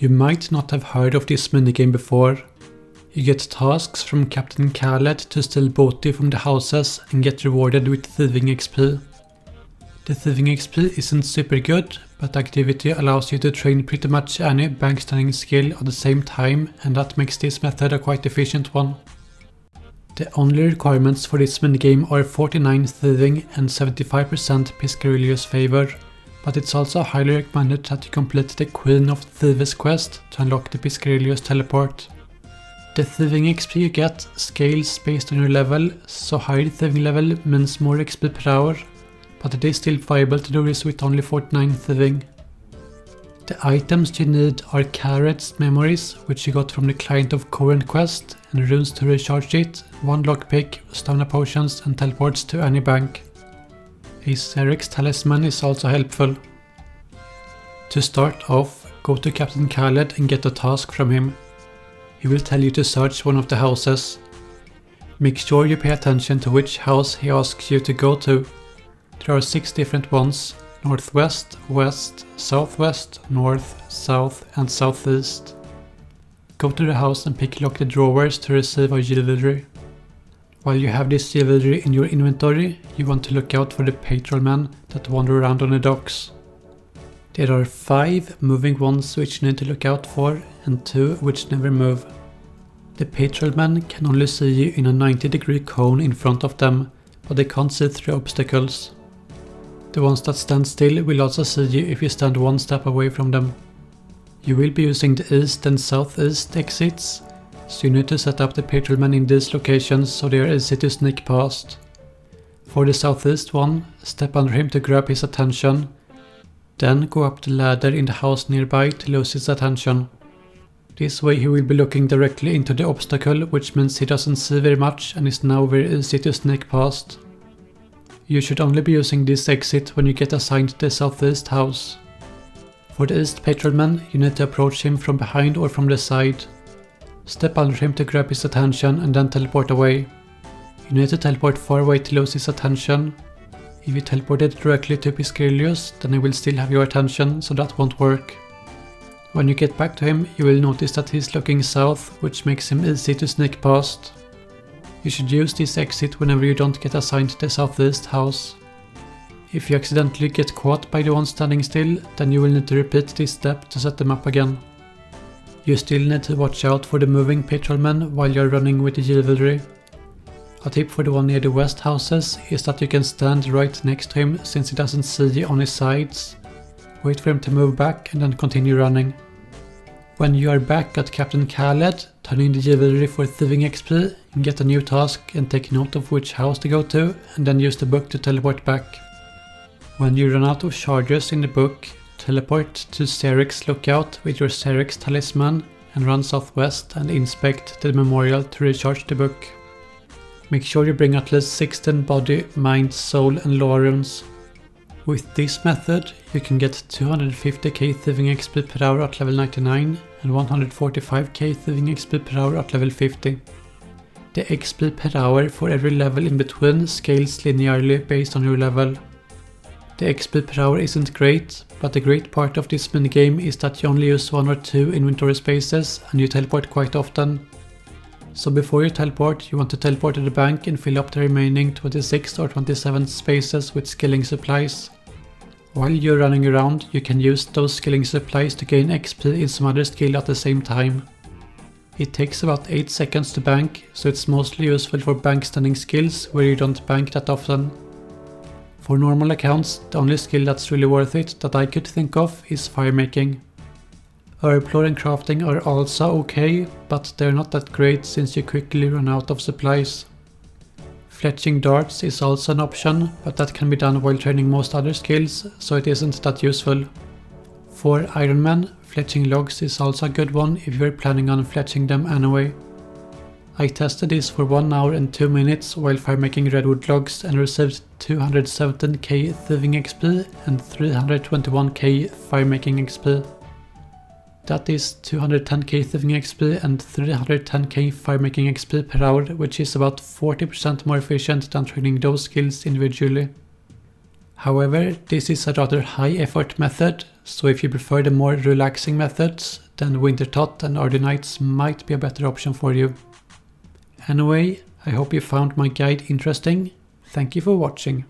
You might not have heard of this minigame before. You get tasks from Captain Khaled to steal booty from the houses and get rewarded with thieving XP. The thieving XP isn't super good, but the activity allows you to train pretty much any bank standing skill at the same time, and that makes this method a quite efficient one. The only requirements for this minigame are 49 thieving and 75% Piscarillo's favor, but it's also highly recommended that you complete the Queen of Thieves quest to unlock the Piscarillo's teleport. The thieving XP you get scales based on your level, so higher thieving level means more XP per hour, but it is still viable to do this with only 49 thieving. The items you need are Carrots Memories, which you got from the Client of Current quest, and runes to recharge it, 1 lockpick, stamina potions and teleports to any bank. A Xerix talisman is also helpful. To start off, go to Captain Khaled and get a task from him. He will tell you to search one of the houses. Make sure you pay attention to which house he asks you to go to. There are 6 different ones: northwest, west, southwest, north, south and southeast. Go to the house and pick lock the drawers to receive a jewelry. While you have this jewelry in your inventory, you want to look out for the patrolmen that wander around on the docks. There are 5 moving ones which you need to look out for, and 2 which never move. The patrolmen can only see you in a 90-degree cone in front of them, but they can't see through obstacles. The ones that stand still will also see you if you stand 1 step away from them. You will be using the east and southeast exits, so you need to set up the patrolmen in these locations so they are easy to sneak past. For the southeast one, step under him to grab his attention, then go up the ladder in the house nearby to lose his attention. This way he will be looking directly into the obstacle, which means he doesn't see very much and is now very easy to sneak past. You should only be using this exit when you get assigned the southeast house. For the east patrolman, you need to approach him from behind or from the side. Step under him to grab his attention and then teleport away. You need to teleport far away to lose his attention. If you teleported directly to Piscarillo's, then he will still have your attention, so that won't work. When you get back to him, you will notice that he's looking south, which makes him easy to sneak past. You should use this exit whenever you don't get assigned the southeast house. If you accidentally get caught by the one standing still, then you will need to repeat this step to set them up again. You still need to watch out for the moving patrolmen while you're running with the jewelry. A tip for the one near the west houses is that you can stand right next to him since he doesn't see you on his sides. Wait for him to move back and then continue running. When you are back at Captain Khaled, turn in the jewelry for thieving XP and get a new task and take note of which house to go to and then use the book to teleport back. When you run out of charges in the book, teleport to Xerix Lookout with your Xerix talisman and run southwest and inspect the memorial to recharge the book. Make sure you bring at least 16 body, mind, soul and law runes. With this method, you can get 250k thieving XP per hour at level 99 and 145k thieving XP per hour at level 50. The XP per hour for every level in between scales linearly based on your level. The XP per hour isn't great, but the great part of this minigame is that you only use 1 or 2 inventory spaces and you teleport quite often. So before you teleport, you want to teleport to the bank and fill up the remaining 26 or 27 spaces with skilling supplies. While you're running around, you can use those skilling supplies to gain XP in some other skill at the same time. It takes about 8 seconds to bank, so it's mostly useful for bank standing skills where you don't bank that often. For normal accounts, the only skill that's really worth it that I could think of is firemaking. Herb lore and crafting are also okay, but they're not that great since you quickly run out of supplies. Fletching darts is also an option, but that can be done while training most other skills, so it isn't that useful. For Iron Man, fletching logs is also a good one if you're planning on fletching them anyway. I tested this for 1 hour and 2 minutes while firemaking redwood logs and received 217k thieving XP and 321k firemaking XP. That is 210k thieving XP and 310k firemaking XP per hour, which is about 40% more efficient than training those skills individually. However, this is a rather high effort method, so if you prefer the more relaxing methods, then Wintertot and Ardy Knights might be a better option for you. Anyway, I hope you found my guide interesting. Thank you for watching.